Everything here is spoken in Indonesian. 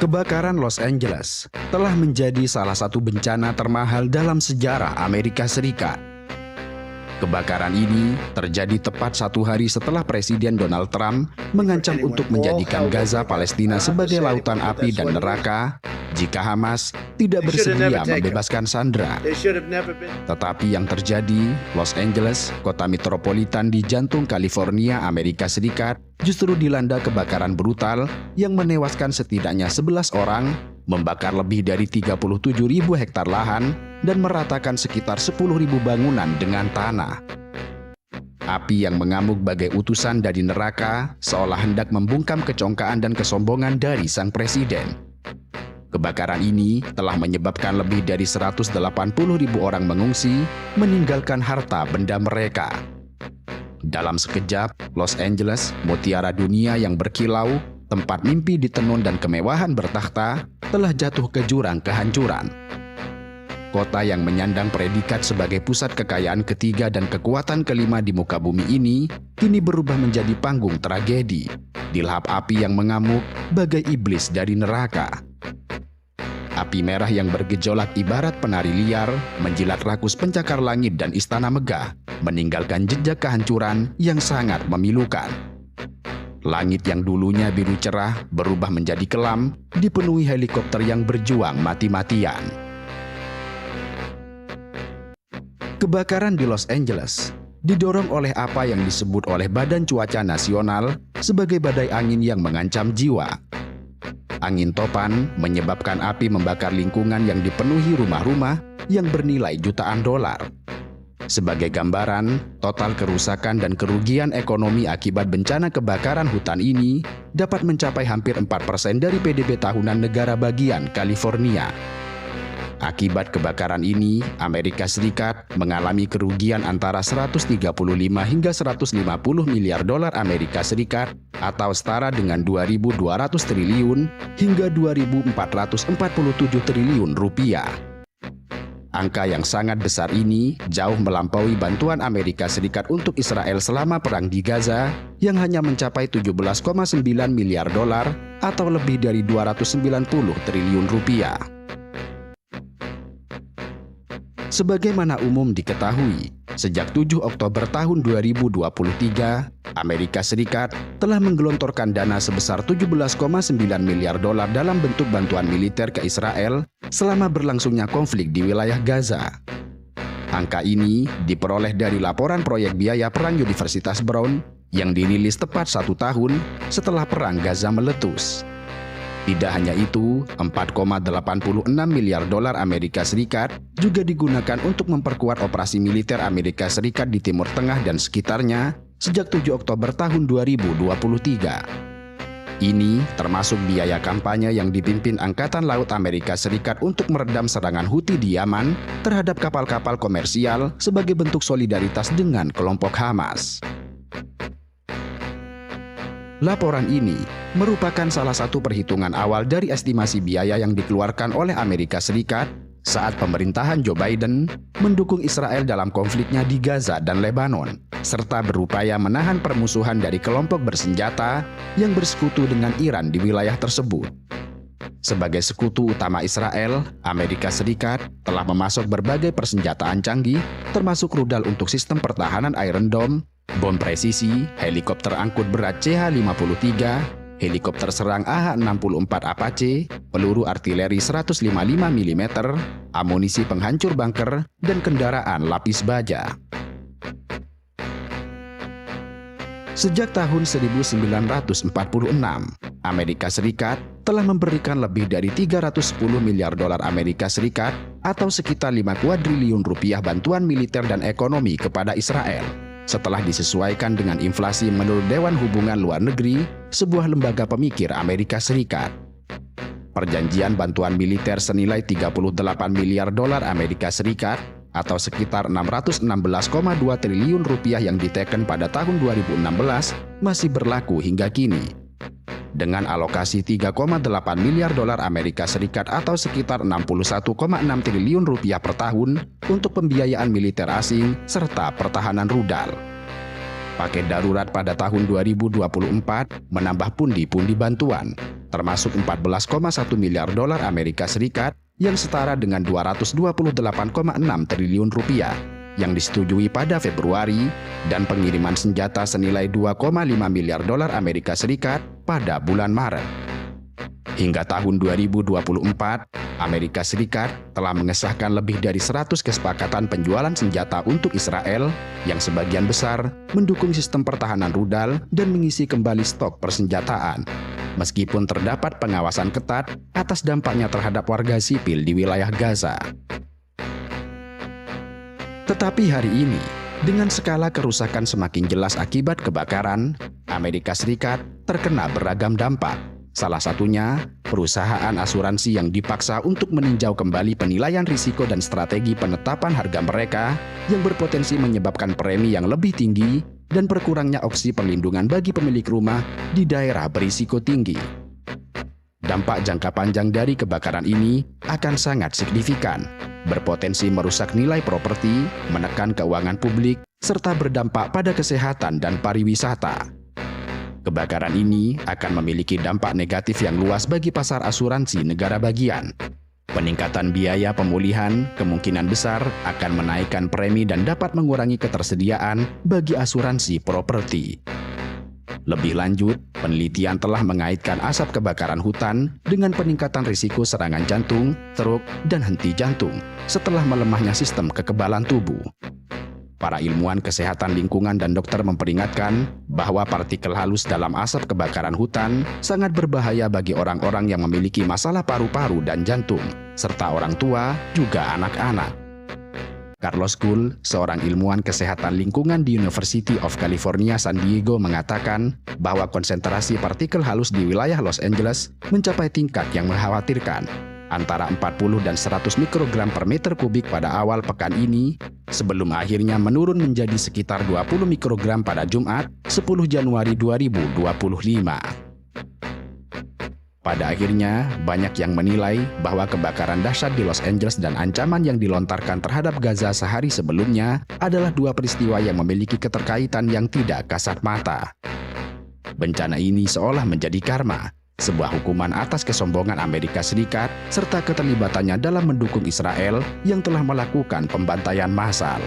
Kebakaran Los Angeles telah menjadi salah satu bencana termahal dalam sejarah Amerika Serikat. Kebakaran ini terjadi tepat 1 hari setelah Presiden Donald Trump mengancam untuk menjadikan Gaza Palestina sebagai lautan api dan neraka jika Hamas tidak bersedia membebaskan sandera. Tetapi yang terjadi, Los Angeles, kota metropolitan di jantung California, Amerika Serikat, justru dilanda kebakaran brutal yang menewaskan setidaknya 11 orang, membakar lebih dari 37.000 hektar lahan, dan meratakan sekitar 10.000 bangunan dengan tanah. Api yang mengamuk bagai utusan dari neraka seolah hendak membungkam kecongkaan dan kesombongan dari sang presiden. Kebakaran ini telah menyebabkan lebih dari 180.000 orang mengungsi, meninggalkan harta benda mereka. Dalam sekejap, Los Angeles, mutiara dunia yang berkilau, tempat mimpi ditenun dan kemewahan bertakhta, telah jatuh ke jurang kehancuran. Kota yang menyandang predikat sebagai pusat kekayaan ketiga dan kekuatan kelima di muka bumi ini, kini berubah menjadi panggung tragedi, dilahap api yang mengamuk bagai iblis dari neraka. Api merah yang bergejolak ibarat penari liar, menjilat rakus pencakar langit dan istana megah, meninggalkan jejak kehancuran yang sangat memilukan. Langit yang dulunya biru cerah berubah menjadi kelam, dipenuhi helikopter yang berjuang mati-matian. Kebakaran di Los Angeles didorong oleh apa yang disebut oleh Badan Cuaca Nasional sebagai badai angin yang mengancam jiwa. Angin topan menyebabkan api membakar lingkungan yang dipenuhi rumah-rumah yang bernilai jutaan dolar. Sebagai gambaran, total kerusakan dan kerugian ekonomi akibat bencana kebakaran hutan ini dapat mencapai hampir 4% dari PDB tahunan negara bagian California. Akibat kebakaran ini, Amerika Serikat mengalami kerugian antara 135 hingga 150 miliar dolar Amerika Serikat atau setara dengan 2.200 triliun hingga 2.447 triliun rupiah. Angka yang sangat besar ini jauh melampaui bantuan Amerika Serikat untuk Israel selama perang di Gaza yang hanya mencapai 17,9 miliar dolar atau lebih dari 290 triliun rupiah. Sebagaimana umum diketahui, sejak 7 Oktober tahun 2023, Amerika Serikat telah menggelontorkan dana sebesar 17,9 miliar dolar dalam bentuk bantuan militer ke Israel selama berlangsungnya konflik di wilayah Gaza. Angka ini diperoleh dari laporan proyek biaya perang Universitas Brown yang dirilis tepat 1 tahun setelah perang Gaza meletus. Tidak hanya itu, 4,86 miliar dolar Amerika Serikat juga digunakan untuk memperkuat operasi militer Amerika Serikat di Timur Tengah dan sekitarnya sejak 7 Oktober tahun 2023. Ini termasuk biaya kampanye yang dipimpin Angkatan Laut Amerika Serikat untuk meredam serangan Houthi di Yaman terhadap kapal-kapal komersial sebagai bentuk solidaritas dengan kelompok Hamas. Laporan ini merupakan salah satu perhitungan awal dari estimasi biaya yang dikeluarkan oleh Amerika Serikat saat pemerintahan Joe Biden mendukung Israel dalam konfliknya di Gaza dan Lebanon, serta berupaya menahan permusuhan dari kelompok bersenjata yang bersekutu dengan Iran di wilayah tersebut. Sebagai sekutu utama Israel, Amerika Serikat telah memasok berbagai persenjataan canggih, termasuk rudal untuk sistem pertahanan Iron Dome, bom presisi, helikopter angkut berat CH-53, helikopter serang AH-64 Apache, peluru artileri 155 mm, amunisi penghancur bunker, dan kendaraan lapis baja. Sejak tahun 1946, Amerika Serikat telah memberikan lebih dari 310 miliar dolar Amerika Serikat atau sekitar 5 kuadriliun rupiah bantuan militer dan ekonomi kepada Israel, setelah disesuaikan dengan inflasi menurut Dewan Hubungan Luar Negeri, sebuah lembaga pemikir Amerika Serikat. Perjanjian bantuan militer senilai 38 miliar dolar Amerika Serikat atau sekitar 616,2 triliun rupiah yang diteken pada tahun 2016 masih berlaku hingga kini. Dengan alokasi 3,8 miliar dolar Amerika Serikat atau sekitar 61,6 triliun rupiah per tahun untuk pembiayaan militer asing serta pertahanan rudal. Paket darurat pada tahun 2024 menambah pundi-pundi bantuan, termasuk 14,1 miliar dolar Amerika Serikat yang setara dengan 228,6 triliun rupiah yang disetujui pada Februari dan pengiriman senjata senilai 2,5 miliar dolar Amerika Serikat pada bulan Maret. Hingga tahun 2024, Amerika Serikat telah mengesahkan lebih dari 100 kesepakatan penjualan senjata untuk Israel yang sebagian besar mendukung sistem pertahanan rudal dan mengisi kembali stok persenjataan. Meskipun terdapat pengawasan ketat atas dampaknya terhadap warga sipil di wilayah Gaza. Tetapi hari ini, dengan skala kerusakan semakin jelas akibat kebakaran, Amerika Serikat terkena beragam dampak. Salah satunya, perusahaan asuransi yang dipaksa untuk meninjau kembali penilaian risiko dan strategi penetapan harga mereka yang berpotensi menyebabkan premi yang lebih tinggi dan berkurangnya opsi perlindungan bagi pemilik rumah di daerah berisiko tinggi. Dampak jangka panjang dari kebakaran ini akan sangat signifikan, berpotensi merusak nilai properti, menekan keuangan publik, serta berdampak pada kesehatan dan pariwisata. Kebakaran ini akan memiliki dampak negatif yang luas bagi pasar asuransi negara bagian. Peningkatan biaya pemulihan kemungkinan besar akan menaikkan premi dan dapat mengurangi ketersediaan bagi asuransi properti. Lebih lanjut, penelitian telah mengaitkan asap kebakaran hutan dengan peningkatan risiko serangan jantung, stroke, dan henti jantung setelah melemahnya sistem kekebalan tubuh. Para ilmuwan kesehatan lingkungan dan dokter memperingatkan bahwa partikel halus dalam asap kebakaran hutan sangat berbahaya bagi orang-orang yang memiliki masalah paru-paru dan jantung, serta orang tua juga anak-anak. Carlos Gould, seorang ilmuwan kesehatan lingkungan di University of California, San Diego, mengatakan bahwa konsentrasi partikel halus di wilayah Los Angeles mencapai tingkat yang mengkhawatirkan, antara 40 dan 100 mikrogram per meter kubik pada awal pekan ini, sebelum akhirnya menurun menjadi sekitar 20 mikrogram pada Jumat, 10 Januari 2025. Pada akhirnya, banyak yang menilai bahwa kebakaran dahsyat di Los Angeles dan ancaman yang dilontarkan terhadap Gaza sehari sebelumnya adalah dua peristiwa yang memiliki keterkaitan yang tidak kasat mata. Bencana ini seolah menjadi karma, sebuah hukuman atas kesombongan Amerika Serikat serta keterlibatannya dalam mendukung Israel yang telah melakukan pembantaian massal.